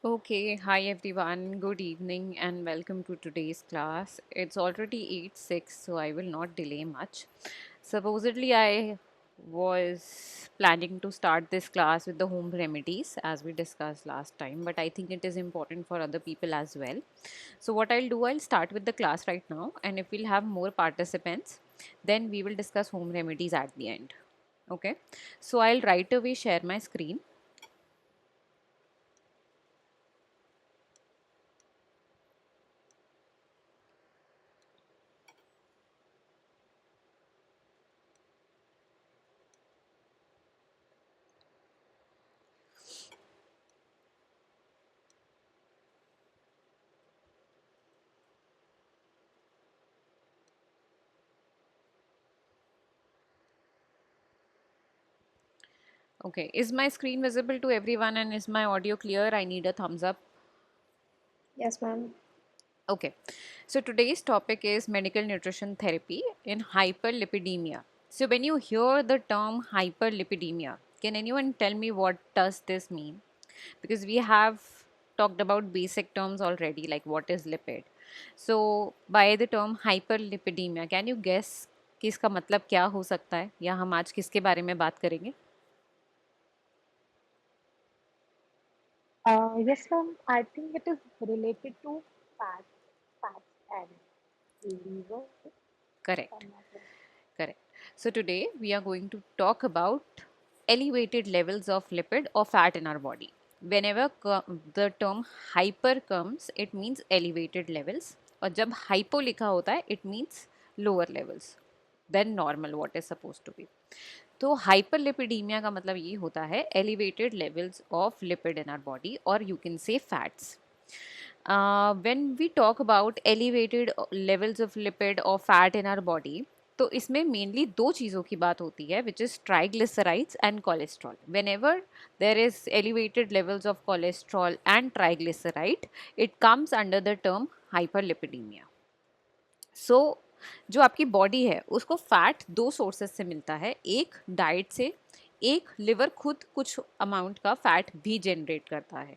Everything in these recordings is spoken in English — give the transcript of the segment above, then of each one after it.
Okay, hi everyone. Good evening and welcome to today's class. It's already 8:06, so I will not delay much. Supposedly, I was planning to start this class with the home remedies as we discussed last time, but I think it is important for other people as well. So, what I'll do, I'll start with the class right now, and if we'll have more participants, then we will discuss home remedies at the end. Okay, so I'll right away share my screen. Okay, is my screen visible to everyone and is my audio clear? I need a thumbs up. Yes, ma'am. Okay, so today's topic is medical nutrition therapy in hyperlipidemia. So, when you hear the term hyperlipidemia, can anyone tell me what does this mean? Because we have talked about basic terms already, like what is lipid. So, by the term hyperlipidemia, can you guess कि इसका मतलब क्या हो सकता है या हम आज किसके बारे में बात करेंगे? Yes, ma'am. I think it is related to fats and liver. If Correct. I'm not wrong. Correct. So today we are going to talk about elevated levels of lipid or fat in our body. Whenever the term hyper comes, it means elevated levels. और जब hypo लिखा होता है, it means lower levels than normal what is supposed to be. तो hyperlipidemia का मतलब ये होता है elevated levels of lipid in our body or you can say fats. When we talk about elevated levels of lipid or fat in our body, तो इसमें mainly दो चीज़ों की बात होती है which is triglycerides and cholesterol. Whenever there is elevated levels of cholesterol and triglyceride, it comes under the term hyperlipidemia. So जो आपकी बॉडी है उसको फैट दो सोर्सेस से मिलता है, एक डाइट से, एक लिवर खुद कुछ अमाउंट का फैट भी जनरेट करता है,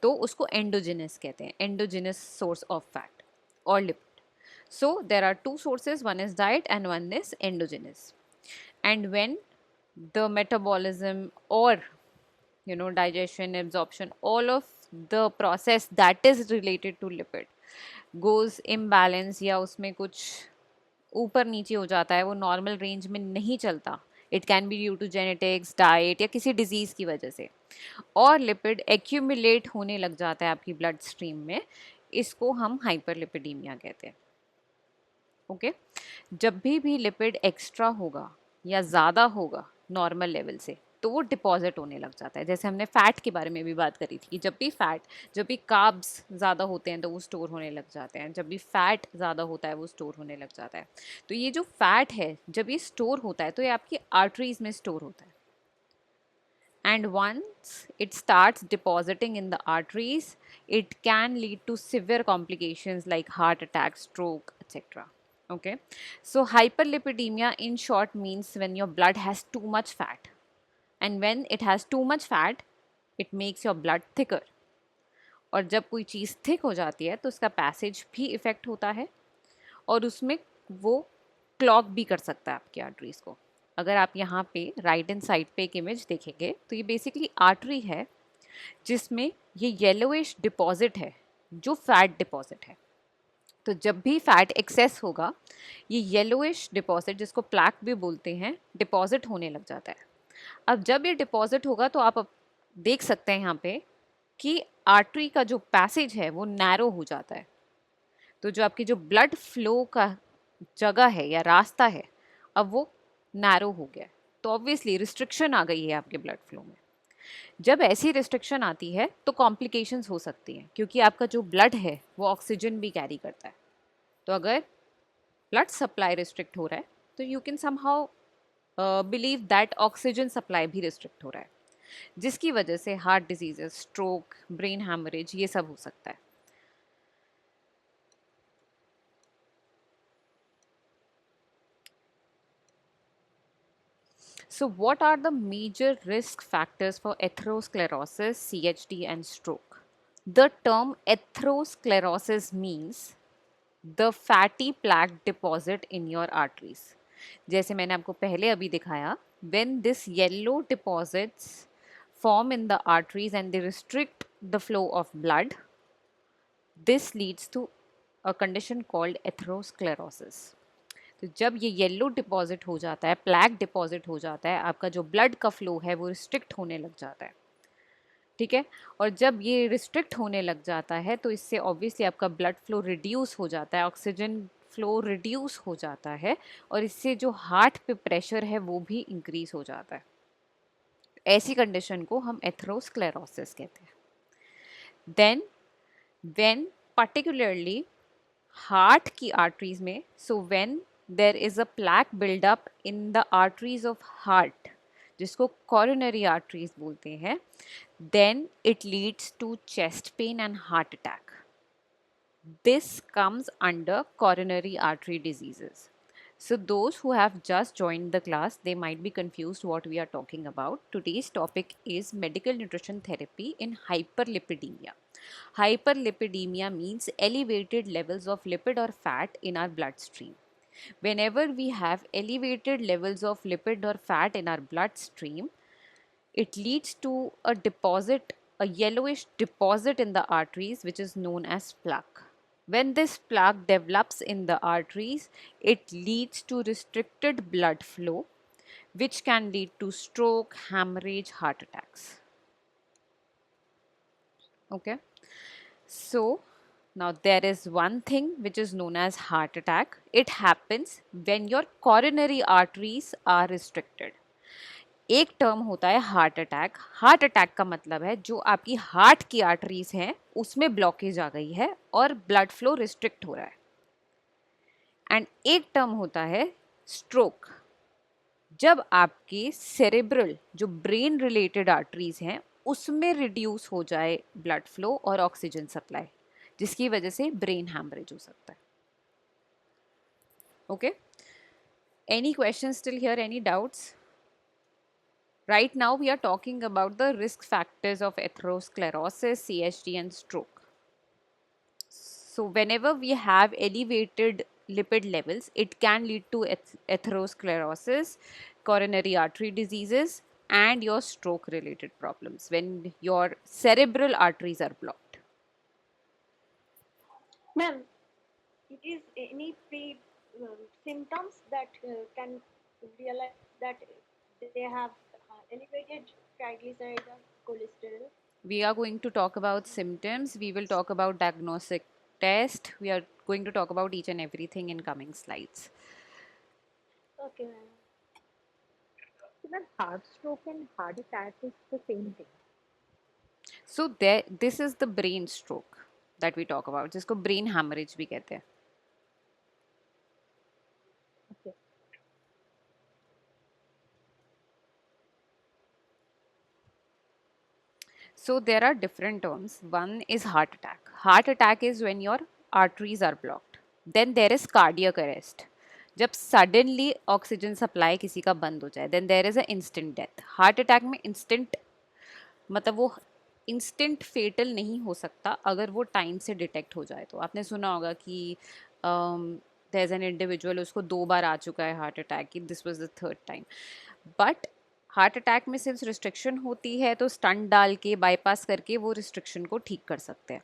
तो उसको एंडोजिनस कहते हैं, एंडोजिनस सोर्स ऑफ फैट और lipid. So there are two sources, one is diet and one is endogenous. And when the metabolism or digestion, absorption, all of the process that is related to lipid goes imbalance या उसमें कुछ ऊपर नीचे हो जाता है, वो normal range में नहीं चलता, it can be due to genetics, diet या किसी डिजीज की वजह से, और लिपिड एक्यूमुलेट होने लग जाता है आपकी ब्लड स्ट्रीम में, इसको हम हाइपरलिपिडीमिया कहते हैं. ओके, जब भी लिपिड एक्स्ट्रा होगा या ज़्यादा होगा नॉर्मल लेवल से, तो वो डिपॉजिट होने लग जाता है. जैसे हमने फैट के बारे में भी बात करी थी कि जब भी कार्ब्स ज़्यादा होते हैं तो वो स्टोर होने लग जाते हैं, जब भी फैट ज़्यादा होता है वो स्टोर होने लग जाता है. तो ये जो फैट है जब ये स्टोर होता है तो ये आपकी आर्टरीज में स्टोर होता है, and once it starts depositing in the arteries, it can lead to severe complications like heart attack, stroke, etc. Okay, so hyperlipidemia in short means when your blood has too much fat, and when it has too much fat, it makes your blood thicker. और जब कोई चीज़ thick हो जाती है तो उसका passage भी effect होता है, और उसमें वो क्लॉग भी कर सकता है आपकी आर्टरीज को. अगर आप यहाँ पे राइट एंड साइड पे एक इमेज देखेंगे तो ये बेसिकली आर्टरी है जिसमें ये येलोइश डिपॉजिट है जो फैट डिपॉजिट है. तो जब भी फैट एक्सेस होगा, ये येलोइश डिपॉजिट जिसको प्लैक भी बोलते हैं डिपॉजिट होने लग जाता है. अब जब ये डिपॉजिट होगा तो आप अब देख सकते हैं यहाँ पे कि आर्टरी का जो पैसेज है वो नैरो हो जाता है. तो जो आपकी जो ब्लड फ्लो का जगह है या रास्ता है, अब वो नैरो हो गया है. तो ऑब्वियसली रिस्ट्रिक्शन आ गई है आपके ब्लड फ्लो में. जब ऐसी रिस्ट्रिक्शन आती है तो कॉम्प्लिकेशंस हो सकती हैं, क्योंकि आपका जो ब्लड है वो ऑक्सीजन भी कैरी करता है. तो अगर ब्लड सप्लाई रिस्ट्रिक्ट हो रहा है तो you can somehow believe that oxygen supply भी रिस्ट्रिक्ट हो रहा है, जिसकी वजह से heart diseases, stroke, brain haemorrhage, ये सब हो सकता है. So, what are the major risk factors for atherosclerosis, CHD, and stroke? The term atherosclerosis means the fatty plaque deposit in your arteries. जैसे मैंने आपको पहले अभी दिखाया, when this yellow deposits form in the arteries and they restrict the flow of blood, this leads to a condition called atherosclerosis. तो जब ये yellow deposit हो जाता है, प्लैक डिपॉजिट हो जाता है, आपका जो ब्लड का फ्लो है वो रिस्ट्रिक्ट होने लग जाता है, ठीक है। और जब ये रिस्ट्रिक्ट होने लग जाता है तो इससे ऑब्वियसली आपका ब्लड फ्लो रिड्यूस हो जाता है, ऑक्सीजन फ्लो रिड्यूस हो जाता है, और इससे जो हार्ट पे प्रेशर है वो भी इंक्रीज हो जाता है। ऐसी कंडीशन को हम एथेरोस्क्लेरोसिस कहते हैं। देन व्हेन पर्टिकुलरली हार्ट की आर्टरीज में, so when there is a plaque buildup in the arteries of heart, जिसको कॉरोनरी आर्टरीज बोलते हैं, then it leads to chest pain and heart attack. This comes under coronary artery diseases. So those who have just joined the class, they might be confused what we are talking about. Today's topic is medical nutrition therapy in hyperlipidemia. Hyperlipidemia means elevated levels of lipid or fat in our bloodstream. Whenever we have elevated levels of lipid or fat in our bloodstream, it leads to a deposit, a yellowish deposit in the arteries, which is known as plaque. When this plaque develops in the arteries, it leads to restricted blood flow, which can lead to stroke, hemorrhage, heart attacks. Okay, so now there is one thing which is known as heart attack. It happens when your coronary arteries are restricted. एक term होता है heart attack. Heart attack का मतलब है जो आपकी heart की arteries हैं उसमें ब्लॉकेज आ गई है और ब्लड फ्लो रिस्ट्रिक्ट हो रहा है। एंड एक टर्म होता है स्ट्रोक, जब आपके सेरेब्रल जो ब्रेन रिलेटेड आर्टरीज हैं उसमें रिड्यूस हो जाए ब्लड फ्लो और ऑक्सीजन सप्लाई, जिसकी वजह से ब्रेन हैमरेज हो सकता है। Okay, any question still here, any doubts? Right now, we are talking about the risk factors of atherosclerosis, CHD, and stroke. So, whenever we have elevated lipid levels, it can lead to atherosclerosis, coronary artery diseases, and your stroke related problems when your cerebral arteries are blocked. Ma'am, it is any symptoms that can realize that they have elevated triglycerides or cholesterol? We are going to talk about symptoms, we will talk about diagnostic test, we are going to talk about each and everything in coming slides. Okay, ma'am. So, ma'am, heart stroke and heart attack is the same thing. So there, this is the brain stroke that we talk about, जिसको brain hemorrhage भी कहते हैं. Okay. So there are different terms. One is heart attack. Heart attack is when your arteries are blocked. Then there is cardiac arrest. जब suddenly oxygen supply किसी का बंद हो जाए, then there is a instant death. Heart attack में instant मतलब वो instant फेटल नहीं हो सकता अगर वो टाइम से डिटेक्ट हो जाए. तो आपने सुना होगा कि देयर इज एन इंडिविजुअल, उसको 2 बार आ चुका है हार्ट अटैक, कि this was the third time. But heart attack में सिर्फ रिस्ट्रिक्शन होती है तो स्टंट डाल के बाईपास करके वो रिस्ट्रिक्शन को ठीक कर सकते हैं.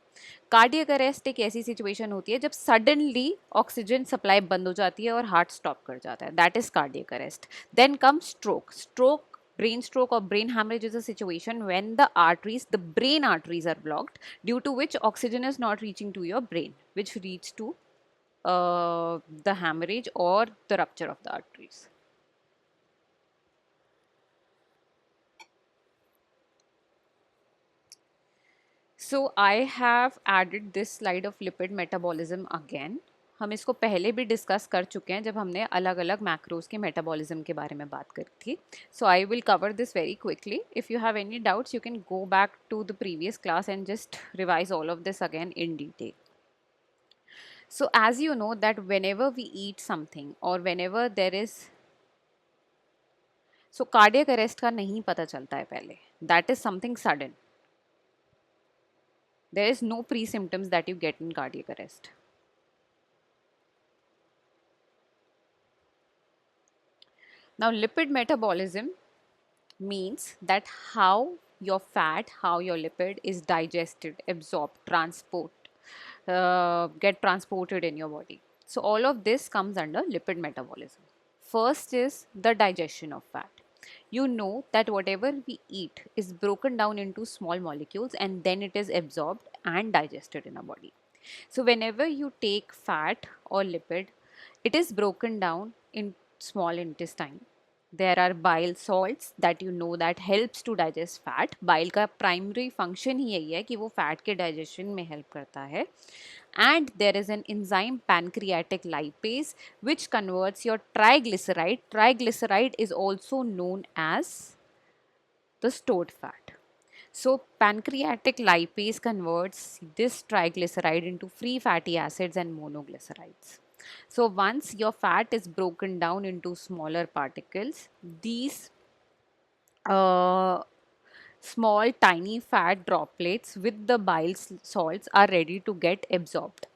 कार्डियक अरेस्ट एक ऐसी सिचुएशन होती है जब सडनली ऑक्सीजन सप्लाई बंद हो जाती है और हार्ट स्टॉप कर जाता है, that is cardiac arrest. Then come stroke. Stroke, brain stroke or brain hemorrhage is a situation when the brain arteries are blocked, due to which oxygen is not reaching to your brain, which leads to the hemorrhage or the rupture of the arteries. So I have added this slide of lipid metabolism again. हम इसको पहले भी discuss कर चुके हैं जब हमने अलग अलग मैक्रोज के मेटाबॉलिज्म के बारे में बात करी थी. So I will cover this very quickly. If you have any doubts you can go back to the previous class and just revise all of this again in detail. So as you know that whenever we eat something or whenever there is, so cardiac arrest का नहीं पता चलता है पहले, that is something sudden. There is no pre-symptoms that you get in cardiac arrest. Now, lipid metabolism means that how your fat, how your lipid is digested, absorbed, get transported in your body. So all of this comes under lipid metabolism. First is the digestion of fat. You know that whatever we eat is broken down into small molecules and then it is absorbed and digested in our body. So whenever you take fat or lipid, it is broken down in small intestine. There are bile salts that you know that helps to digest fat. Bile का primary function ही यही है कि वो fat के digestion में help करता है. And there is an enzyme pancreatic lipase which converts your triglyceride. Triglyceride is also known as the stored fat. So pancreatic lipase converts this triglyceride into free fatty acids and monoglycerides. So once your fat is broken down into smaller particles, these uh, small tiny fat droplets with the bile salts are ready to get absorbed.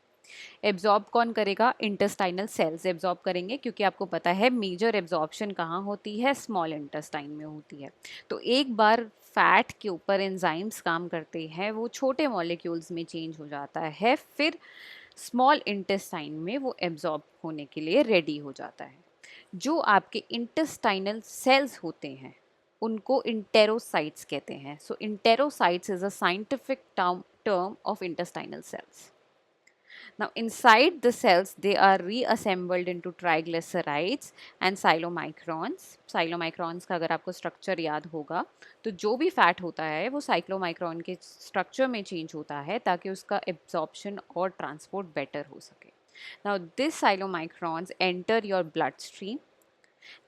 Absorb कौन करेगा? Intestinal sales absorb करेंगे, क्योंकि आपको पता है major absorption कहाँ होती है? स्मॉल इंटेस्टाइन में होती है. तो एक बार फैट के ऊपर एंजाइम्स काम करते हैं, वो छोटे मॉलिक्यूल्स में चेंज हो जाता है, फिर स्मॉल इंटेस्टाइन में वो एब्जॉर्ब होने के लिए रेडी हो जाता है. जो आपके इंटेस्टाइनल सेल्स होते हैं उनको इंटेरोसाइट्स कहते हैं. So enterocytes is a scientific term of intestinal cells. Now, inside the cells, they are reassembled into triglycerides and cyclomicrons. Cyclomicrons का अगर आपको structure याद होगा, तो जो भी fat होता है वो cyclomicron के structure में change होता है ताकि उसका absorption और transport better हो सके. Now, these cyclomicrons enter your bloodstream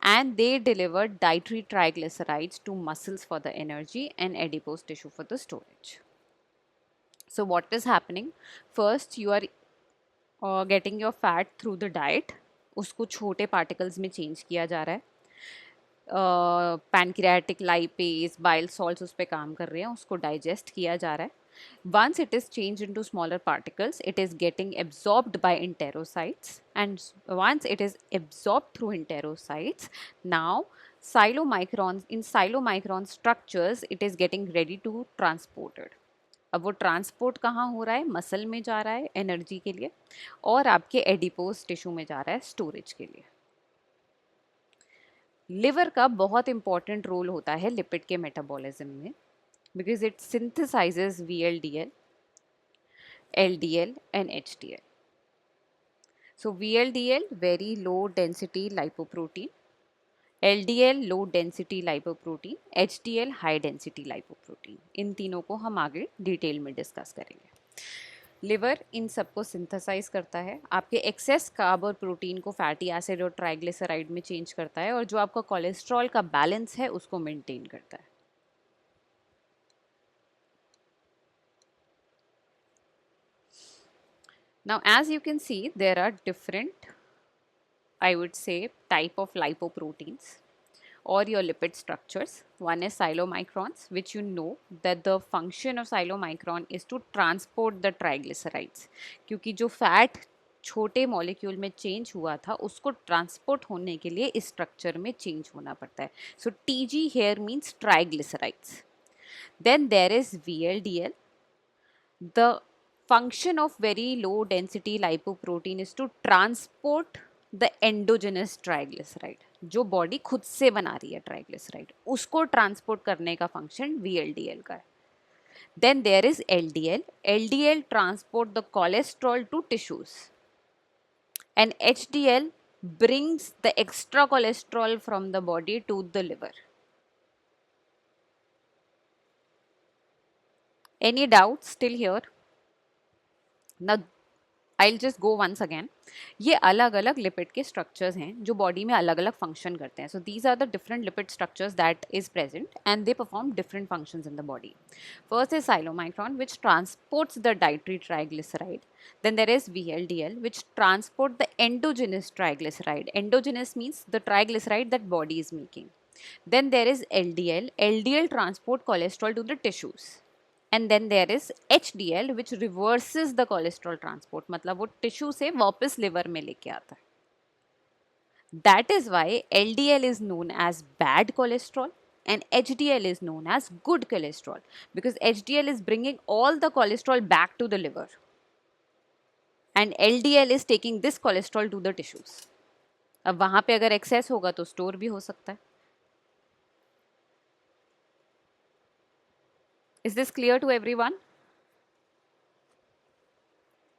and they deliver dietary triglycerides to muscles for the energy and adipose tissue for the storage. So what is happening? First, you are getting your fat through the diet. उसको छोटे particles में change किया जा रहा है. Pancreatic lipase bile salts उस पर काम कर रहे हैं, उसको डाइजेस्ट किया जा रहा है. Once it is changed into smaller particles, it is getting absorbed by enterocytes, and once it is absorbed through enterocytes, now in xylomicron structures it is getting ready to transported. अब वो transport कहाँ हो रहा है? Muscle में जा रहा है एनर्जी के लिए, और आपके एडिपोज टिश्यू में जा रहा है स्टोरेज के लिए. लिवर का बहुत इंपॉर्टेंट रोल होता है लिपिड के मेटाबॉलिज्म में, because it synthesises VLDL, LDL and HDL. So VLDL very low density lipoprotein, LDL low density lipoprotein, HDL high density lipoprotein. इन तीनों को हम आगे डिटेल में डिस्कस करेंगे. लिवर इन सबको सिंथेसाइज करता है, आपके एक्सेस कार्ब और प्रोटीन को फैटी एसिड और ट्राइग्लिसराइड में चेंज करता है, और जो आपका कोलेस्ट्रॉल का बैलेंस है उसको मेंटेन करता है. Now as you can see, there are different, I would say, type of lipoproteins or your lipid structures. One is chylomicrons, which you know that the function of chylomicron is to transport the triglycerides. क्योंकि जो fat छोटे molecule में change हुआ था उसको transport होने के लिए इस स्ट्रक्चर में चेंज होना पड़ता है. सो TG here means triglycerides. Then there is VLDL. The function of very low density lipoprotein is to transport the endogenous triglyceride. जो बॉडी खुद से बना रही है ट्राइग्लिसराइड, उसको ट्रांसपोर्ट करने का फंक्शन VLDL का है. Then there is LDL. LDL transport the cholesterol to tissues, and HDL brings the extra cholesterol from the body to the liver. Any doubts still here? Now I'll just go once again. ये अलग अलग lipid के structures हैं जो body में अलग अलग function करते हैं. So these are the different lipid structures that is present and they perform different functions in the body. First is chylomicron which transports the dietary triglyceride. Then there is VLDL which transport the endogenous triglyceride. Endogenous means the triglyceride that body is making. Then there is LDL. LDL transport cholesterol to the tissues. and then there is HDL which reverses the cholesterol transport, मतलब वो tissue से वापस liver में लेके आता है. That is why LDL is known as bad cholesterol and HDL is known as good cholesterol, because HDL is bringing all the cholesterol back to the liver and LDL is taking this cholesterol to the tissues. अब वहां पे अगर access होगा तो store भी हो सकता है. Is this clear to everyone?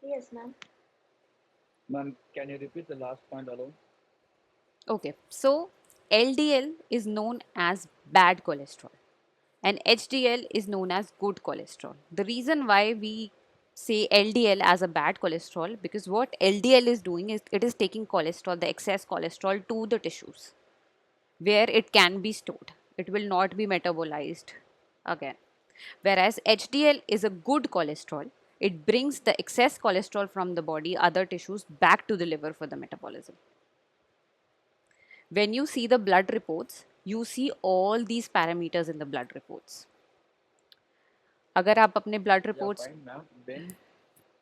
Yes, ma'am. Ma'am, can you repeat the last point alone? Okay, so LDL is known as bad cholesterol and HDL is known as good cholesterol. The reason why we say LDL as a bad cholesterol, because what LDL is doing is it is taking cholesterol, the excess cholesterol, to the tissues where it can be stored. It will not be metabolized again. Whereas HDL is a good cholesterol, it brings the excess cholesterol from the body, other tissues, back to the liver for the metabolism. When you see the blood reports, you see all these parameters in the blood reports. अगर आप अपने blood Yeah, reports, fine, ma'am. When,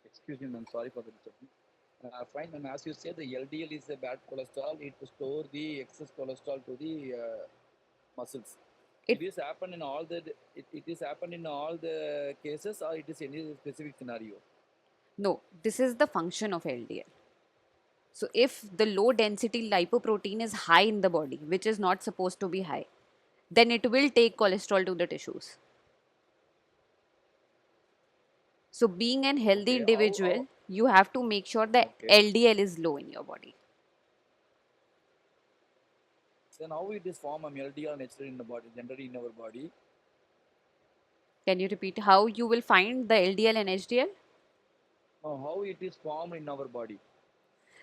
excuse me, ma'am, sorry for the disturбance. Fine, ma'am. As you said, the LDL is a bad cholesterol. It store the excess cholesterol to the muscles. it It is happen in all the it is happen in all the cases, or it is any specific scenario. no, this is the function of LDL. So if the low density lipoprotein is high in the body, which is not supposed to be high, then it will take cholesterol to the tissues. So being an healthy Okay. How individual, you have to make sure that okay. LDL is low in your body. Then how it is formed LDL and HDL in the body, generally in our body? Can you repeat how you will find the LDL and HDL? How it is formed in our body?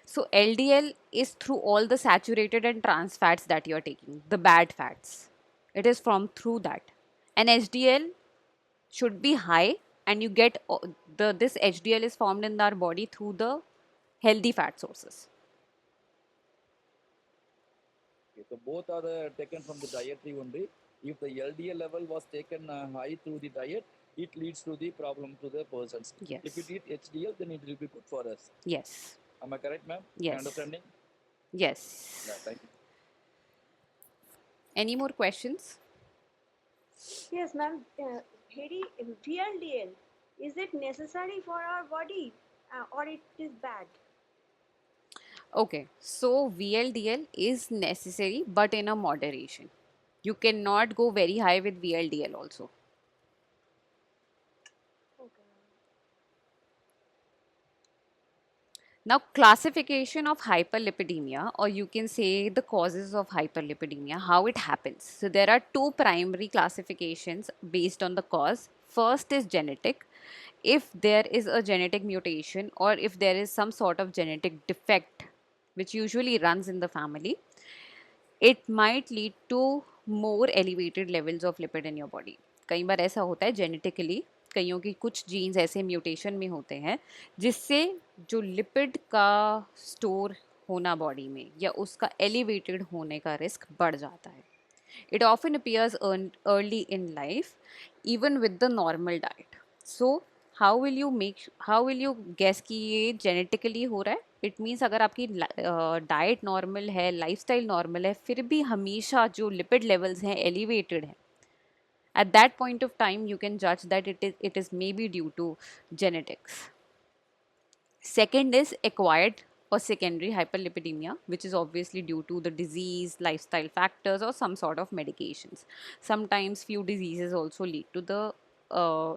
So LDL is through all the saturated and trans fats that you are taking, the bad fats. It is from through that. And HDL should be high, and you get the this HDL is formed in our body through the healthy fat sources. Okay, so both are taken from the dietary only. If the LDL level was taken high through the diet, it leads to the problem to the persons. If it Yes. eat HDL, then it will be good for us. Yes. Am I correct, ma'am? My Yes. understanding? Yeah, Yes. thank you. Any more questions? Yes, ma'am. VLDL, is it necessary for our body or it is bad? Okay, so VLDL is necessary but in a moderation. You cannot go very high with VLDL also. Okay. Now, classification of hyperlipidemia, or you can say the causes of hyperlipidemia, how it happens. So, there are two primary classifications based on the cause. First is genetic. If there is a genetic mutation or if there is some sort of genetic defect, which usually runs in the family, it might lead to more elevated levels of lipid in your body. कई बार ऐसा होता है genetically, कईयों की कुछ jeans ऐसे mutation में होते हैं जिससे जो लिपिड का स्टोर होना बॉडी में या उसका एलिवेटेड होने का रिस्क बढ़ जाता है. It often appears early in life, even with the normal diet. So, how will you guess कि ये genetically हो रहा है? It means अगर आपकी डाइट नॉर्मल है, लाइफस्टाइल नॉर्मल है, फिर भी हमेशा जो लिपिड लेवल्स हैं एलिवेटेड हैं, at that point of time you can judge that it is maybe due to genetics. Second is acquired or secondary hyperlipidemia, which is obviously due to the disease, lifestyle factors, or some sort of medications. Sometimes few diseases also lead to the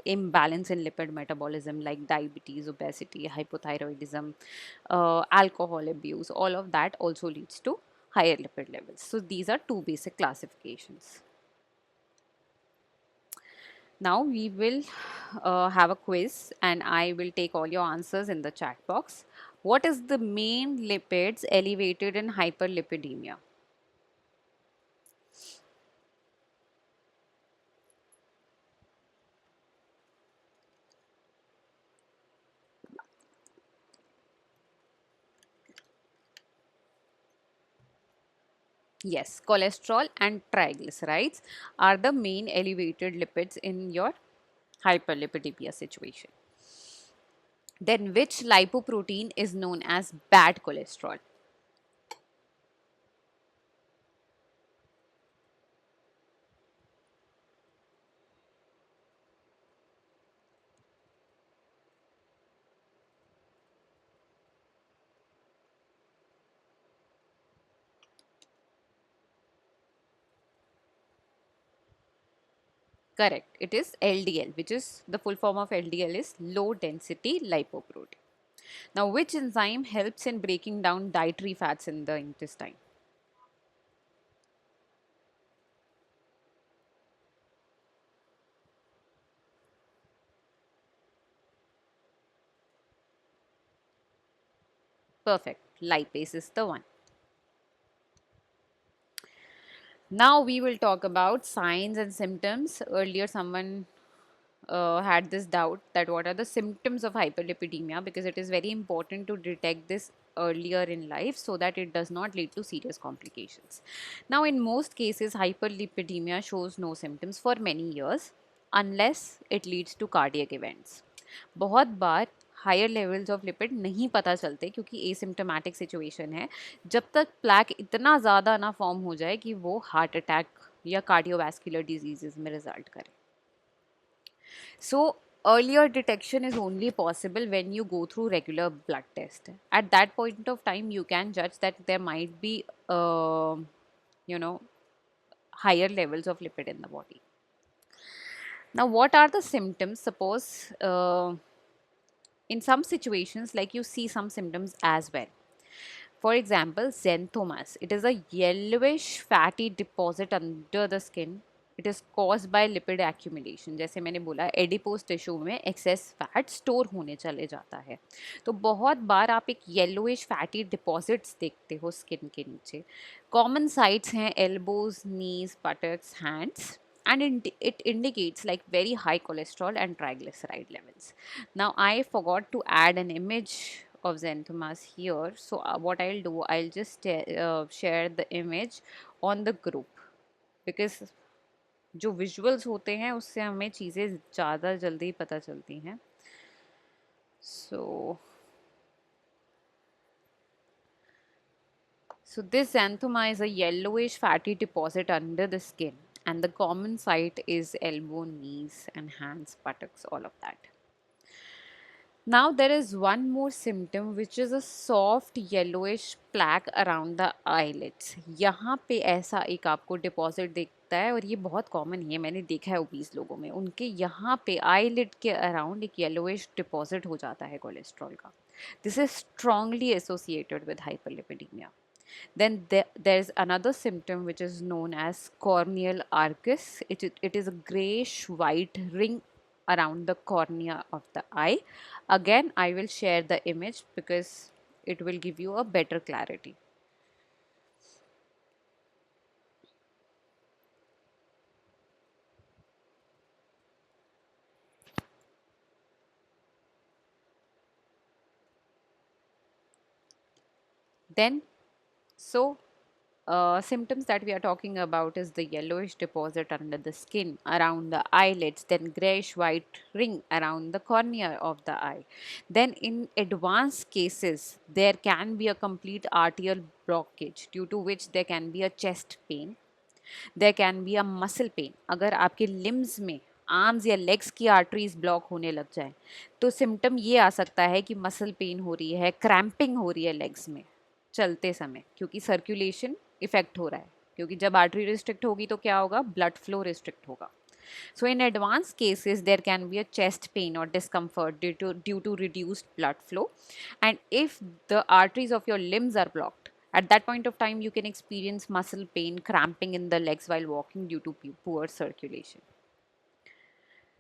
imbalance in lipid metabolism, like diabetes, obesity, hypothyroidism, alcohol abuse. All of that also leads to higher lipid levels. So these are two basic classifications. Now we will have a quiz and I will take all your answers in the chat box. What is the main lipids elevated in hyperlipidemia? Yes, cholesterol and triglycerides are the main elevated lipids in your hyperlipidemia situation. Then which lipoprotein is known as bad cholesterol? Correct. It is LDL, which is the full form of LDL is low density lipoprotein. Now, which enzyme helps in breaking down dietary fats in the intestine? Perfect. Lipase is the one. Now we will talk about signs and symptoms. Earlier, someone had this doubt that what are the symptoms of hyperlipidemia, because it is very important to detect this earlier in life so that it does not lead to serious complications. Now, in most cases, hyperlipidemia shows no symptoms for many years unless it leads to cardiac events. बहुत बार higher levels of lipid नहीं पता चलते क्योंकि asymptomatic situation है, जब तक plaque इतना ज़्यादा ना फॉर्म हो जाए कि वो हार्ट अटैक या कार्डियोवैस्कुलर डिजीजेस में रिजल्ट करे. So earlier detection is only possible when you go through regular blood test. At that point of time, you can judge that there might be, you know, higher levels of lipid in the body. Now, what are the symptoms? Suppose in some situations, like you see some symptoms as well. For example, xanthomas. It is a yellowish fatty deposit under the skin. It is caused by lipid accumulation. जैसे मैंने बोला adipose tissue में access fat store होने चले जाता है, तो बहुत बार आप एक येलोइश फैटी डिपॉजिट्स देखते हो स्किन के नीचे. कॉमन साइट्स हैं elbows, knees, buttocks, hands, and it indicates like very high cholesterol and triglyceride levels. Now I forgot to add an image of xanthomas here, so what I'll do, I'll just share the image on the group, because जो visuals होते हैं उससे हमें चीज़ें ज़्यादा जल्दी पता चलती हैं. So this xanthoma is a yellowish fatty deposit under the skin, and the common site is elbow, knees, and hands, buttocks, all of that. Now there is one more symptom which is a soft yellowish plaque around the eyelids. यहाँ पे ऐसा एक आपको deposit दिखता है और ये बहुत कॉमन है, मैंने देखा है ओबीस लोगों में, उनके यहाँ पे आईलिड के अराउंड एक येलोइश डिपॉजिट हो जाता है कोलेस्ट्रॉल का. This is strongly associated with hyperlipidaemia. Then there's another symptom which is known as corneal arcus. It is a grayish white ring around the cornea of the eye. Again, I will share the image because it will give you a better clarity. Then, so symptoms that we are talking about is the yellowish deposit under the skin around the eyelids, then grayish white ring around the cornea of the eye. Then in advanced cases, there can be a complete arterial blockage due to which there can be a chest pain. There can be a muscle pain. अगर आपके limbs में arms या legs की arteries block होने लग जाए तो symptom ये आ सकता है कि मसल पेन हो रही है, क्रैम्पिंग हो रही है लेग्स में चलते समय, क्योंकि सर्कुलेशन इफेक्ट हो रहा है, क्योंकि जब आर्टरी रिस्ट्रिक्ट होगी तो क्या होगा, ब्लड फ्लो रिस्ट्रिक्ट होगा. So in advanced cases, there can be a chest pain or discomfort due to reduced blood flow. And if the arteries of your limbs are blocked, at that point of time, you can experience muscle pain, cramping in the legs while walking due to poor circulation.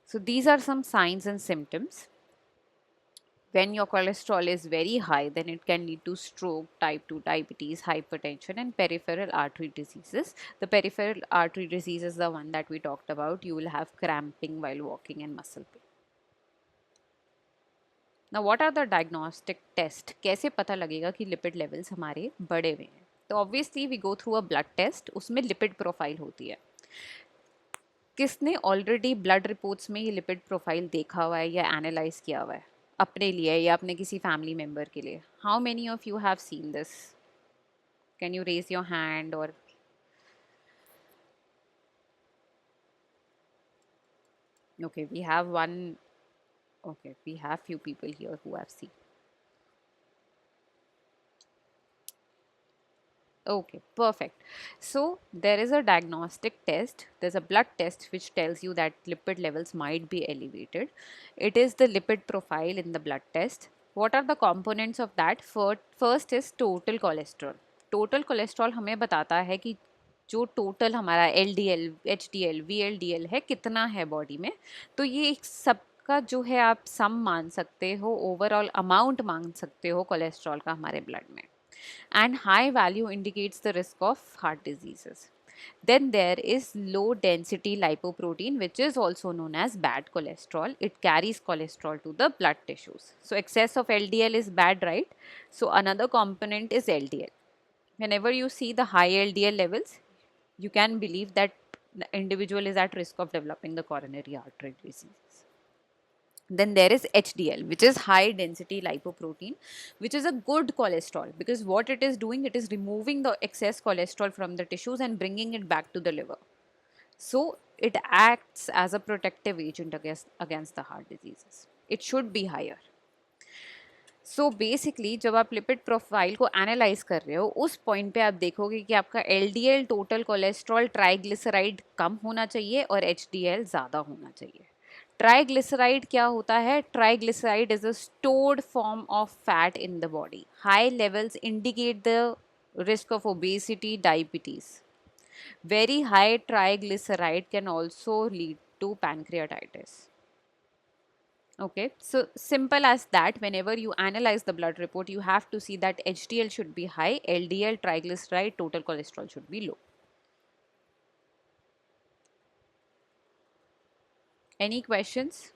So these are some signs and symptoms. When your cholesterol is very high, then it can lead to stroke, type 2 diabetes, hypertension, and peripheral artery diseases. The peripheral artery disease is the one that we talked about. You will have cramping while walking and muscle pain. Now, what are the diagnostic tests? कैसे पता लगेगा कि lipid levels हमारे बढ़े हुए हैं? तो obviously we go through a blood test. उसमें lipid profile होती है. किसने ऑलरेडी ब्लड रिपोर्ट्स में ये लिपिड प्रोफाइल देखा हुआ है या एनालाइज किया हुआ है अपने लिए या अपने किसी फैमिली मेंबर के लिए? How many of you have seen this? Can you raise your hand? और okay, we have one. Okay, we have few people here who have seen. Okay, perfect. So there is a diagnostic test. There's a blood test which tells you that lipid levels might be elevated. It is the lipid profile in the blood test. What are the components of that? First is total cholesterol. Total cholesterol हमें बताता है कि जो total हमारा LDL, HDL, VLDL है कितना है body में. तो ये एक सबका जो है आप सम मान सकते हो, ओवरऑल अमाउंट मान सकते हो कोलेस्ट्रॉल का हमारे ब्लड में. And high value indicates the risk of heart diseases. Then there is low density lipoprotein, which is also known as bad cholesterol. It carries cholesterol to the blood tissues. So excess of LDL is bad, right? So another component is LDL. Whenever you see the high LDL levels, you can believe that the individual is at risk of developing the coronary artery disease. Then there is HDL, which is high density lipoprotein, which is a good cholesterol, because what it is doing, it is removing the excess cholesterol from the tissues and bringing it back to the liver. So it acts as a protective agent against the heart diseases. It should be higher. So basically जब आप lipid profile को analyse कर रहे हो उस point पे आप देखोगे कि आपका एलडीएल, टोटल कोलेस्ट्रॉल, ट्राइग्लिसराइड कम होना चाहिए और एचडीएल ज़्यादा होना चाहिए. ट्राइग्लिसराइड क्या होता है? Triglyceride is a stored form of fat in the body. High levels indicate the risk of obesity, diabetes. Very high triglyceride can also lead to pancreatitis. Okay, so simple as that. Whenever you analyze the blood report, you have to see that HDL should be high, LDL, triglyceride, total cholesterol should be low. Any questions?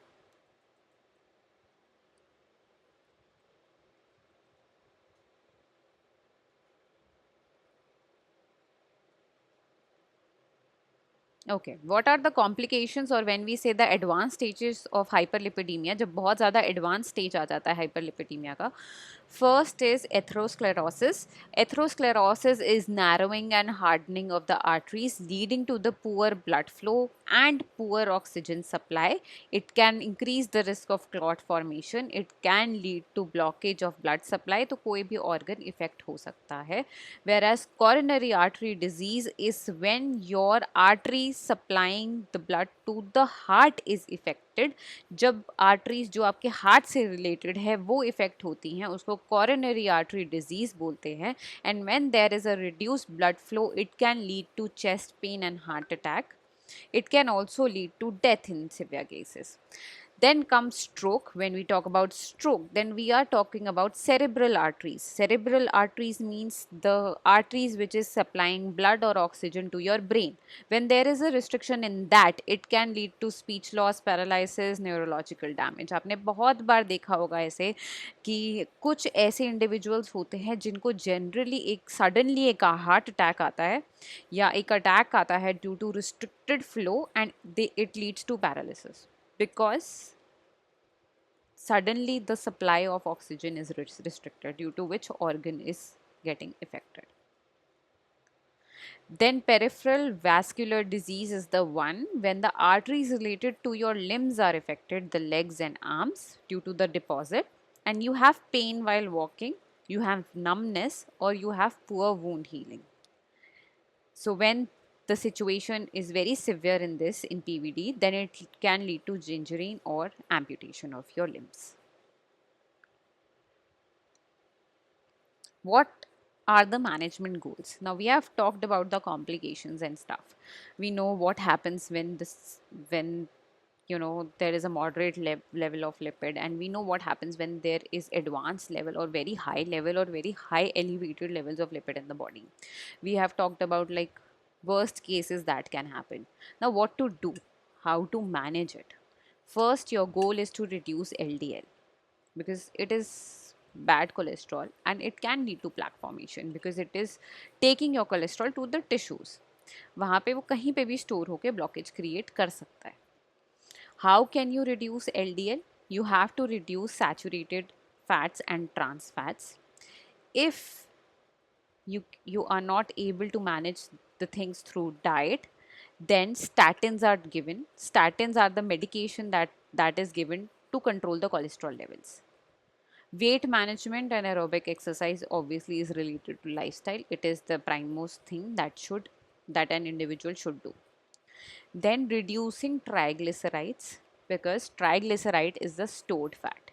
Okay, what are the complications or when we say the advanced stages of hyperlipidemia, जब बहुत ज़्यादा advanced stage आ जाता है hyperlipidemia का? First is atherosclerosis. Atherosclerosis is narrowing and hardening of the arteries, leading to the poor blood flow and poor oxygen supply. It can increase the risk of clot formation. It can lead to blockage of blood supply. तो कोई भी organ effect हो सकता है. Whereas coronary artery disease is when your arteries supplying the blood to the heart is affected. जब arteries जो आपके heart से related है वो affect होती हैं उसको coronary artery disease बोलते हैं. And when there is a reduced blood flow, it can lead to chest pain and heart attack. It can also lead to death in severe cases. Then comes stroke. When we talk about stroke, then we are talking about cerebral arteries. Cerebral arteries means the arteries which is supplying blood or oxygen to your brain. When there is a restriction in that, it can lead to speech loss, paralysis, neurological damage. आपने बहुत बार देखा होगा ऐसे कि कुछ ऐसे individuals होते हैं जिनको जनरली एक सडनली एक हार्ट अटैक आता है या एक अटैक आता है due to restricted flow and it leads to paralysis because suddenly the supply of oxygen is restricted, due to which organ is getting affected. Then peripheral vascular disease is the one when the arteries related to your limbs are affected, the legs and arms, due to the deposit, and you have pain while walking, you have numbness, or you have poor wound healing. So when the situation is very severe in this in PVD, then it can lead to gingerine or amputation of your limbs. What are the management goals? Now we have talked about the complications and stuff. We know what happens when there is a moderate level of lipid, and we know what happens when there is advanced level or very high level or very high elevated levels of lipid in the body. We have talked about like worst cases that can happen. Now what to do, how to manage it? First, your goal is to reduce LDL because it is bad cholesterol and it can lead to plaque formation because it is taking your cholesterol to the tissues. वहाँ पे वो कहीं पे भी store होकर blockage create कर सकता है. How can you reduce LDL? You have to reduce saturated fats and trans fats. If you are not able to manage the things through diet, then statins are given. Statins are the medication that is given to control the cholesterol levels. Weight management and aerobic exercise obviously is related to lifestyle. It is the primemost thing that an individual should do. Then reducing triglycerides, because triglyceride is the stored fat.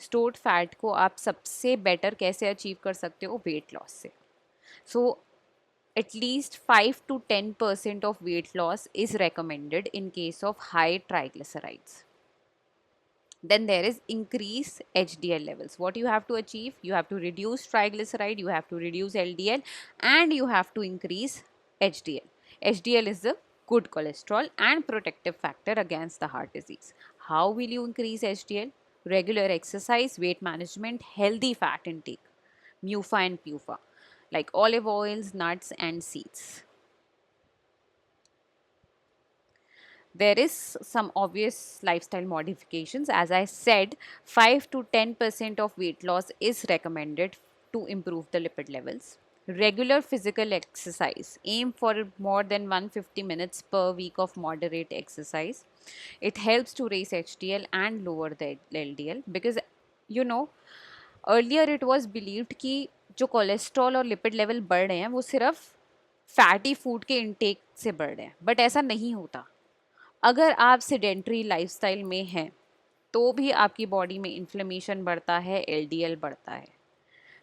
Stored fat को आप सबसे better कैसे achieve कर सकते हो? Weight loss से. So at least 5 to 10% of weight loss is recommended in case of high triglycerides. Then there is increase HDL levels. What you have to achieve? You have to reduce triglyceride, you have to reduce LDL, and you have to increase HDL. HDL is the good cholesterol and protective factor against the heart disease. How will you increase HDL? Regular exercise, weight management, healthy fat intake, MUFA and PUFA, like olive oils, nuts, and seeds. There is some obvious lifestyle modifications. As I said, 5 to 10% of weight loss is recommended to improve the lipid levels. Regular physical exercise, aim for more than 150 minutes per week of moderate exercise. It helps to raise HDL and lower the LDL, because you know earlier it was believed कि जो cholesterol और lipid level बढ़ रहे हैं वो सिर्फ fatty food के intake से बढ़ रहे हैं, बट ऐसा नहीं होता. अगर आप सेडेंट्री लाइफस्टाइल में हैं तो भी आपकी बॉडी में इन्फ्लेमेशन बढ़ता है, LDL बढ़ता है.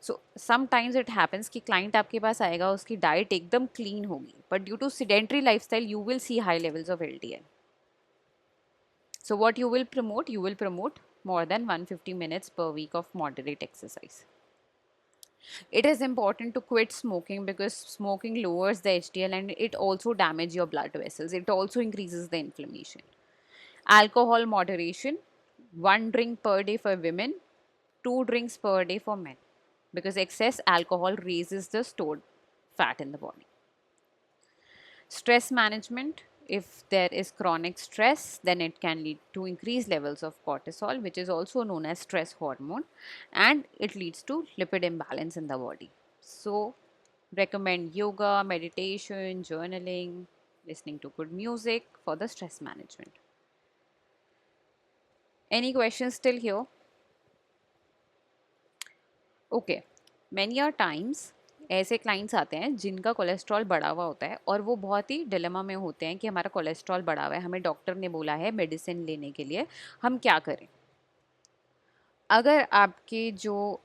सो समटाइम्स इट हैपन्स कि क्लाइंट आपके पास आएगा, उसकी डाइट एकदम क्लीन होगी, but due to sedentary lifestyle you will see high levels of LDL. So what you will promote? You will promote more than 150 minutes per week of moderate exercise. It is important to quit smoking because smoking lowers the HDL and it also damages your blood vessels. It also increases the inflammation. Alcohol moderation, 1 drink per day for women, 2 drinks per day for men, because excess alcohol raises the stored fat in the body. Stress management, if there is chronic stress, then it can lead to increased levels of cortisol, which is also known as stress hormone, and it leads to lipid imbalance in the body. So, recommend yoga, meditation, journaling, listening to good music for the stress management. Any questions still here? Okay, many a times ऐसे clients आते हैं जिनका cholesterol बढ़ा हुआ होता है और वो बहुत ही डिलेमा में होते हैं कि हमारा कोलेस्ट्रॉल बढ़ा हुआ है, हमें डॉक्टर ने बोला है मेडिसिन लेने के लिए, हम क्या करें. अगर आपके जो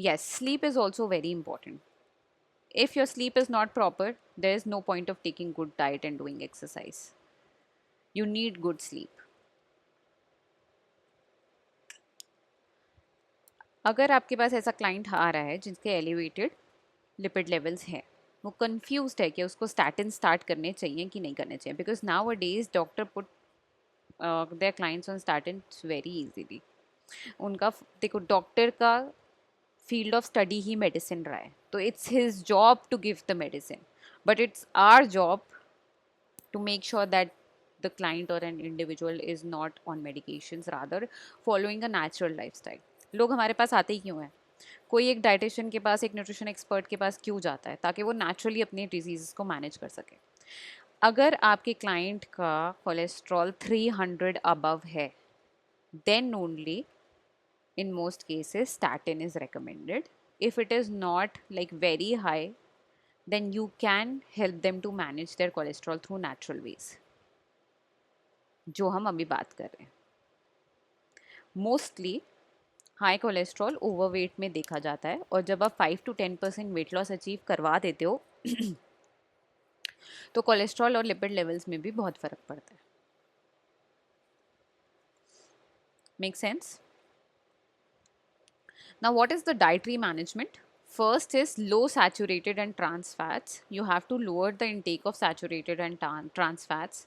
yes, sleep is also very important. If your sleep is not proper, there is no point of taking good diet and doing exercise. You need good sleep. अगर आपके पास ऐसा क्लाइंट आ रहा है जिसके एलिवेटेड लिपिड लेवल्स हैं, वो confused है कि उसको स्टैटिन स्टार्ट करने चाहिए कि नहीं करने चाहिए, because nowadays doctor put their clients on statin very easily. उनका देखो, डॉक्टर का फील्ड ऑफ स्टडी ही मेडिसिन रहा है, तो it's his job to give the medicine, but it's our job to make sure that the client or an individual is not on medications, rather following a natural lifestyle. लोग हमारे पास आते ही क्यों हैं? कोई एक डाइटिशियन के पास, एक न्यूट्रिशन एक्सपर्ट के पास क्यों जाता है? ताकि वो नेचुरली अपनी डिजीज़ को मैनेज कर सके. अगर आपके क्लाइंट का कोलेस्ट्रॉल 300 अबव है, then only in most cases statin is recommended. If it is not like very high, then you can help them to manage their cholesterol through natural ways, जो हम अभी बात कर रहे हैं. मोस्टली हाई कोलेस्ट्रॉल ओवरवेट में देखा जाता है, और जब आप 5 to 10% वेट लॉस अचीव करवा देते हो तो कोलेस्ट्रॉल और लिपिड लेवल्स में भी बहुत फर्क पड़ता है. Make sense? Now, what is the dietary management? First is low saturated and trans fats. You have to lower the intake of saturated and trans fats.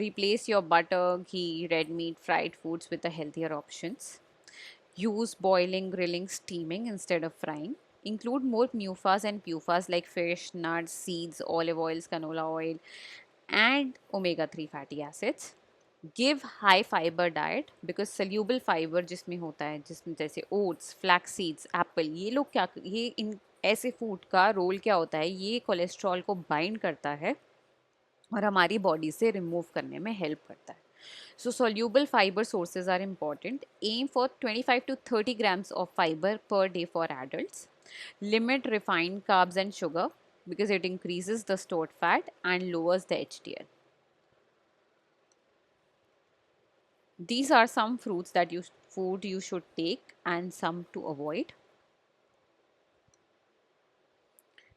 Replace your butter, ghee, red meat, fried foods with the healthier options. Use boiling, grilling, steaming instead of frying. Include more MUFAs and PUFAs like fish, nuts, seeds, olive oils, canola oil, and omega-3 fatty acids. Give high fiber diet because soluble fiber जिसमें होता है, जिसमें जैसे oats, flax seeds, Apple, ये लोग क्या, ये इन ऐसे फूड का रोल क्या होता है, ये कोलेस्ट्रॉल को बाइंड करता है और हमारी बॉडी से रिमूव करने में हेल्प करता है. So soluble fiber sources are important. Aim for 25 to 30 grams of fiber per day for adults. Limit refined carbs and sugar because it increases the stored fat and lowers the HDL. These are some fruits that food you should take and some to avoid.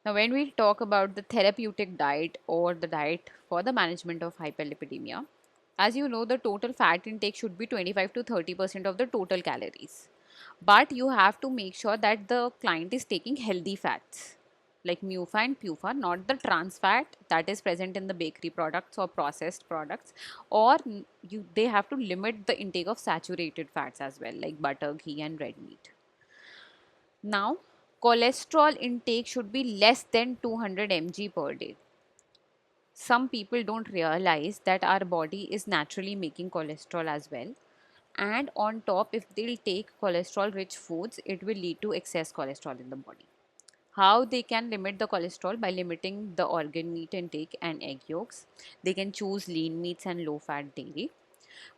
Now, when we talk about the therapeutic diet or the diet for the management of hyperlipidemia, as you know, the total fat intake should be 25 to 30% of the total calories. But you have to make sure that the client is taking healthy fats like MUFA and PUFA, not the trans fat that is present in the bakery products or processed products, or they have to limit the intake of saturated fats as well, like butter, ghee, and red meat. Now, cholesterol intake should be less than 200 mg per day. Some people don't realize that our body is naturally making cholesterol as well. And on top, if they'll take cholesterol rich foods, it will lead to excess cholesterol in the body. How they can limit the cholesterol? By limiting the organ meat intake and egg yolks. They can choose lean meats and low fat dairy.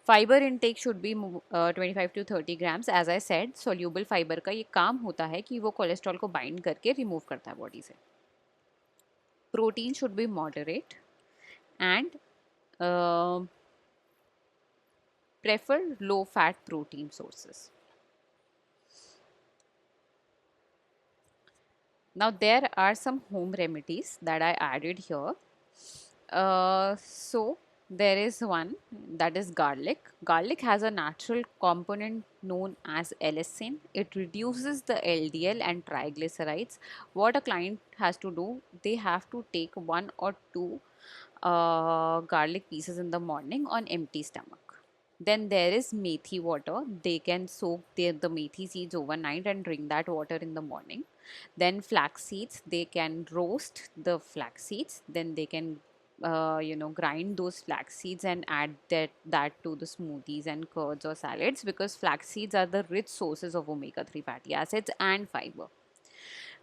Fibre intake should be 25 to 30 grams. As I said, soluble fibre का ये काम होता है कि वो cholesterol को bind करके remove करता है बॉडी से. Protein should be moderate and prefer low fat protein sources. Now there are some home remedies that I added here. So there is one, that is garlic. Garlic has a natural component known as allicin. It reduces the LDL and triglycerides. What a client has to do, they have to take 1 or 2 garlic pieces in the morning on empty stomach. Then there is methi water. They can soak the methi seeds overnight and drink that water in the morning. Then flax seeds, they can roast the flax seeds. Then they can grind those flax seeds and add that to the smoothies and curds or salads, because flax seeds are the rich sources of omega-3 fatty acids and fiber.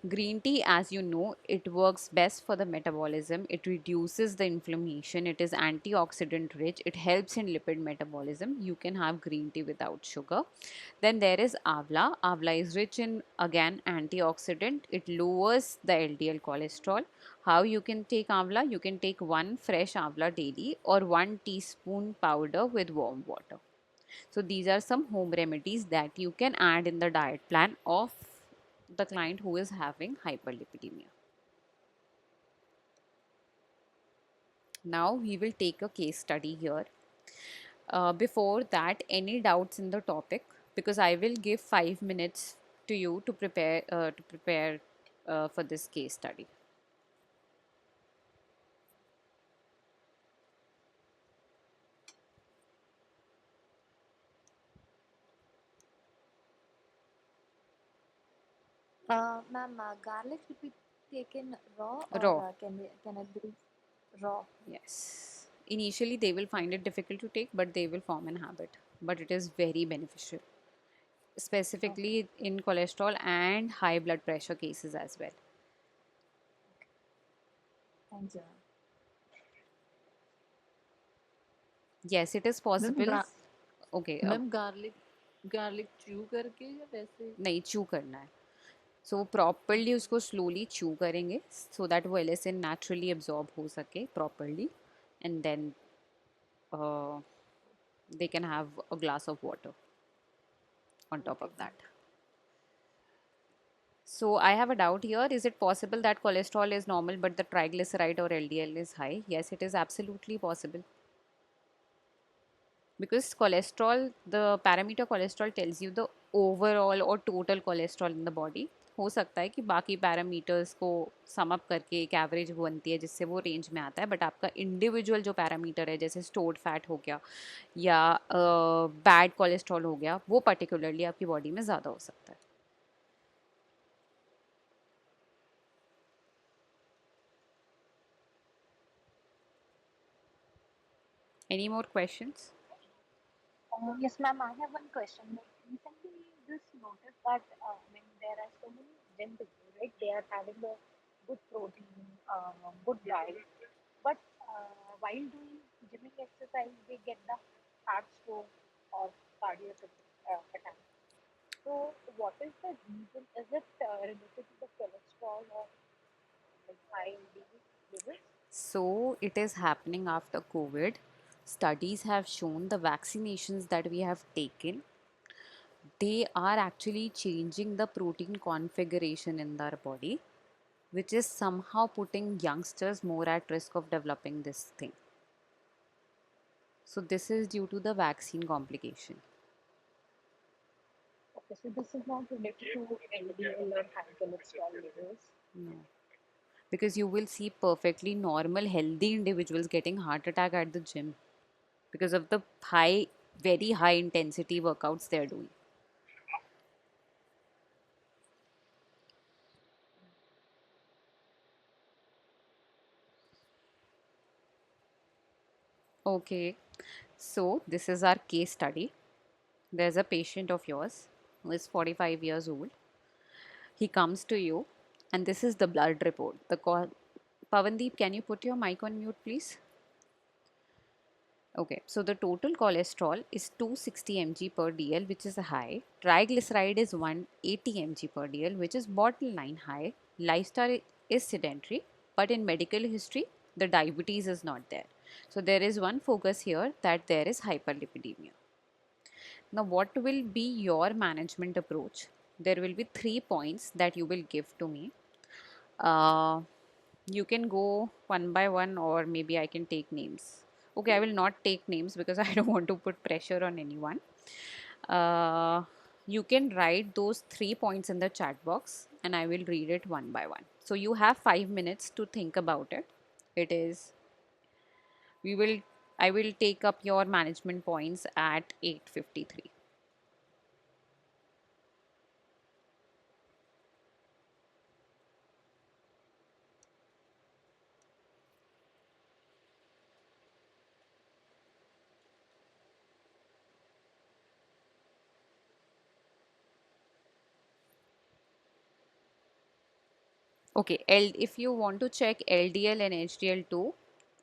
Green tea, as you know, it works best for the metabolism. It reduces the inflammation. It is antioxidant rich. It helps in lipid metabolism. You can have green tea without sugar. Then there is Avla. Avla is rich in, again, antioxidant. It lowers the LDL cholesterol. How you can take Avla? You can take 1 fresh Avla daily or 1 teaspoon powder with warm water. So these are some home remedies that you can add in the diet plan of the client who is having hyperlipidemia. Now we will take a case study here. Before that, any doubts in the topic? Because I will give 5 minutes to you to prepare for this case study. Ma'am, garlic should be taken raw or Raw. can it be raw? Yes. Initially, they will find it difficult to take, but they will form an habit. But it is very beneficial, specifically in cholesterol and high blood pressure cases as well. Thank you. Yes, it is possible. गा, Okay. Ma'am garlic chew करके या वैसे? नहीं, chew करना है. So properly उसको slowly chew करेंगे so that वो एलिसिन नेचुरली एब्जॉर्ब हो सके properly, and then they can have a glass of water on top of that. So I have a doubt here. Is it possible that cholesterol is normal but the triglyceride or LDL is high? Yes, it is absolutely possible. Because cholesterol, the parameter cholesterol tells you the overall or total cholesterol in the body. हो सकता है कि बाकी parameters को sum up करके एक average बनती है जिससे वो रेंज में आता है, बट आपका इंडिविजुअल जो पैरामीटर है, जैसे स्टोर्ड फैट हो गया या बैड कोलेस्ट्रॉल हो गया, वो पर्टिकुलरली आपकी बॉडी में ज़्यादा हो सकता है. Any more questions? Yes, ma'am. I have one question. Like, recently, just noticed that there are so many gym people, right? They are having a good protein, good diet, but while doing gymming exercise, they get the heart stroke or cardiac attack. So, what is the reason? Is it related to the cholesterol or like high LDL levels? So it is happening after COVID. Studies have shown the vaccinations that we have taken, they are actually changing the protein configuration in their body, which is somehow putting youngsters more at risk of developing this thing. So this is due to the vaccine complication. Okay, so this is not related to LDL or high cholesterol levels. No. Because you will see perfectly normal, healthy individuals getting heart attack at the gym because of the high, very high intensity workouts they're doing. Okay, so this is our case study. There's a patient of yours who is 45 years old. He comes to you, and this is the blood report. The call. Pavandeep, can you put your mic on mute, please? Okay, so the total cholesterol is 260 mg per dl, which is high. Triglyceride is 180 mg per dl, which is borderline high. Lifestyle is sedentary, but in medical history, the diabetes is not there. So there is one focus here that there is hyperlipidemia. Now, what will be your management approach? There will be 3 points that you will give to me. Uh, you can go one by one, or maybe I can take names. Okay, I will not take names because I don't want to put pressure on anyone. Uh, you can write those 3 points in the chat box and I will read it one by one. So you have 5 minutes to think about it. It is, we will, I will take up your management points at 8:53. Okay, if you want to check LDL and HDL too,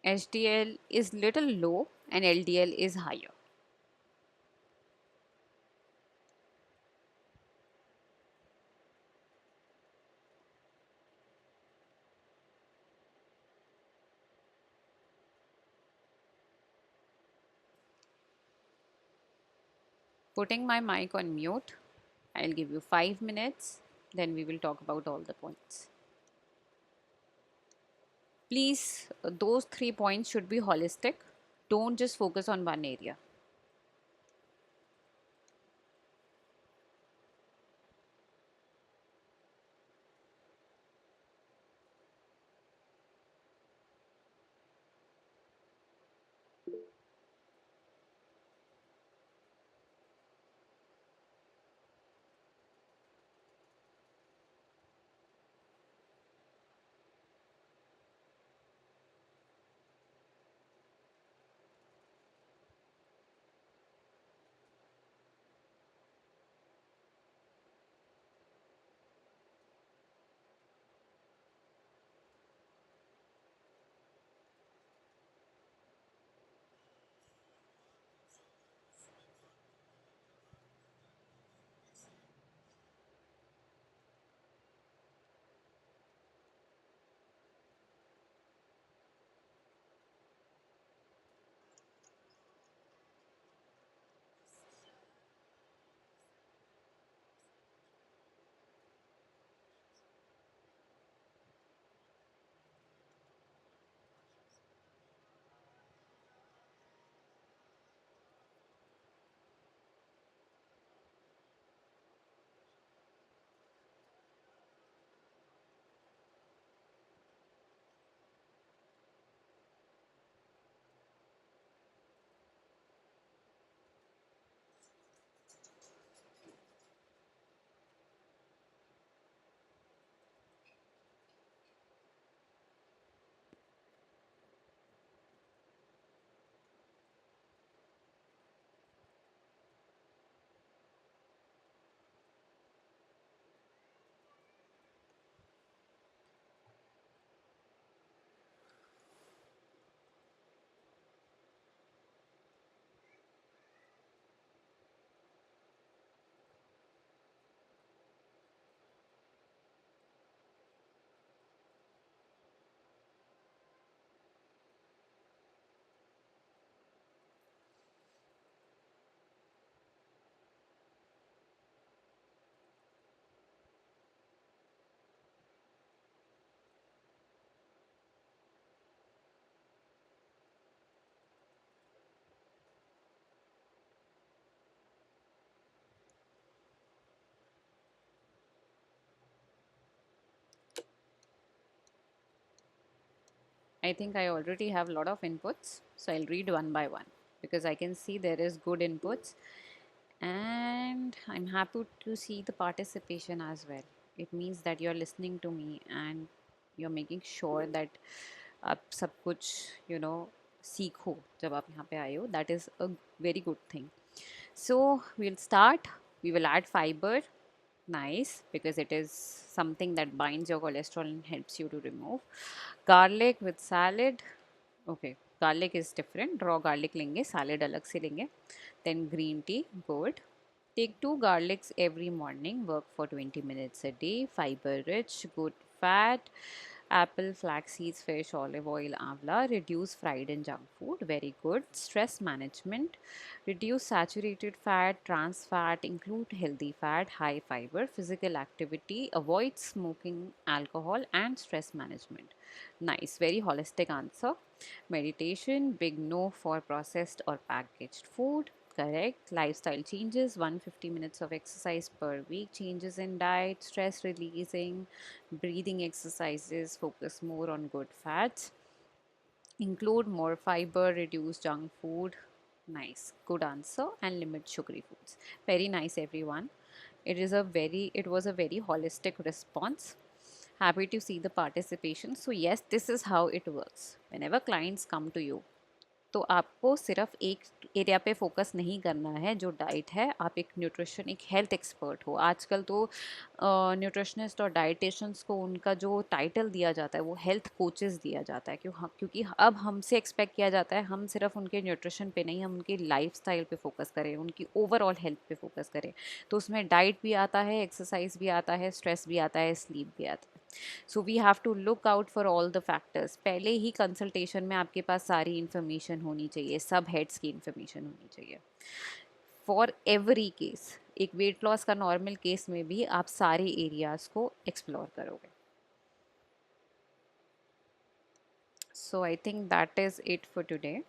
HDL is little low and LDL is higher. Putting my mic on mute, I'll give you 5 minutes, then we will talk about all the points. Please, those 3 points should be holistic. Don't just focus on one area. I think I already have a lot of inputs, so I'll read one by one because I can see there is good inputs, and I'm happy to see the participation as well. It means that you're listening to me and you're making sure that आप सब कुछ सीखो जब आप यहाँ पे आए हो. That is a very good thing. So we'll start. We will add fiber. Nice, because it is something that binds your cholesterol and helps you to remove. Garlic with salad. Okay, garlic is different. Raw garlic लेंगे, salad अलग से लेंगे. Then green tea, good. Take 2 garlics every morning. Work for 20 minutes a day. Fiber rich, good fat. Apple, flax seeds, fish, olive oil, amla. Reduce fried and junk food. Very good. Stress management. Reduce saturated fat, trans fat. Include healthy fat, high fiber. Physical activity. Avoid smoking, alcohol, and stress management. Nice. Very holistic answer. Meditation. Big no for processed or packaged food. Correct. Lifestyle changes, 150 minutes of exercise per week, changes in diet, stress releasing, breathing exercises, focus more on good fats, include more fiber, reduce junk food. Nice, good answer, and limit sugary foods. Very nice, everyone. It was a very holistic response. Happy to see the participation. So yes, this is how it works. Whenever clients come to you, तो आपको सिर्फ एक area पे focus नहीं करना है जो diet है. आप एक न्यूट्रिशन, एक हेल्थ एक्सपर्ट हो. आजकल तो न्यूट्रिशनिस्ट और डाइटिशियंस को उनका जो टाइटल दिया जाता है वो हेल्थ कोचेस दिया जाता है. क्योंकि अब हमसे एक्सपेक्ट किया जाता है हम सिर्फ उनके न्यूट्रिशन पे नहीं, हम उनकी लाइफ स्टाइल पे फोकस करें, उनकी ओवरऑल हेल्थ पे फोकस करें. तो उसमें डाइट भी आता है, एक्सरसाइज भी आता है, स्ट्रेस भी आता है, स्लीप भी आता है. So we have to look out for all the factors. पहले ही कंसल्टेशन में आपके पास सारी इन्फॉर्मेशन होनी चाहिए, सब हेड्स की इन्फॉर्मेशन होनी चाहिए फॉर एवरी केस. एक वेट लॉस का नॉर्मल केस में भी आप सारे एरियाज को एक्सप्लोर करोगे. So I think that is it for today.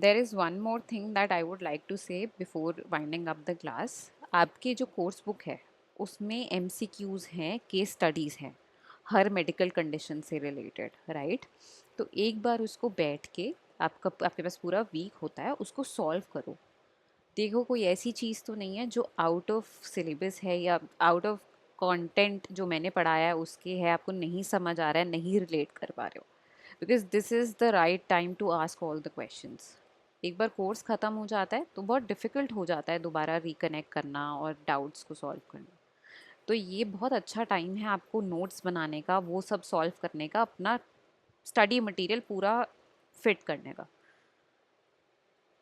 There is one more thing that I would like to say before winding up the class. आपकी जो कोर्स बुक है उसमें MCQs हैं, केस स्टडीज़ हैं, हर medical condition से related, right. तो एक बार उसको बैठ के आपके पास पूरा वीक होता है, उसको सॉल्व करो. देखो कोई ऐसी चीज़ तो नहीं है जो आउट ऑफ सिलेबस है या आउट ऑफ कंटेंट जो मैंने पढ़ाया है उसके है, आपको नहीं समझ आ रहा है, नहीं रिलेट कर पा रहे हो. Because this is the right time to ask all the questions. एक बार कोर्स ख़त्म हो जाता है तो बहुत डिफ़िकल्ट हो जाता है दोबारा रिकनेक्ट करना और डाउट्स को सॉल्व करना. तो ये बहुत अच्छा टाइम है आपको नोट्स बनाने का, वो सब सॉल्व करने का, अपना स्टडी मटेरियल पूरा फिट करने का.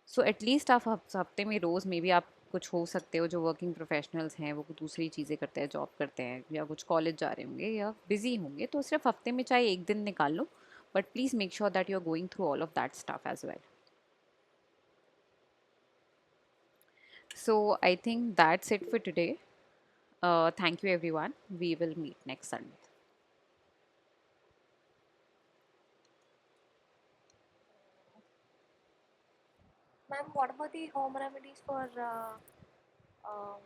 सो एटलीस्ट आप हफ्ते में रोज़ में भी आप कुछ हो सकते हो. जो वर्किंग प्रोफेशनल्स हैं वो दूसरी चीज़ें करते हैं, जॉब करते हैं या कुछ कॉलेज जा रहे होंगे या बिजी होंगे, तो सिर्फ हफ्ते में चाहे एक दिन निकाल लो, but please make sure that you are going through all of that stuff as well. So I think that's it for today. Thank you everyone. We will meet next Sunday. Ma'am, what about the home remedies for um,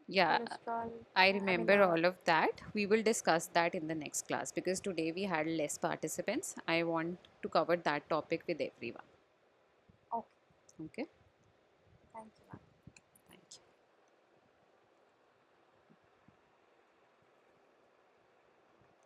Yeah, cholesterol? I I mean, remember all of that. We will discuss that in the next class because today we had less participants. I want to cover that topic with everyone. okay, Okay. thank you, ma'am.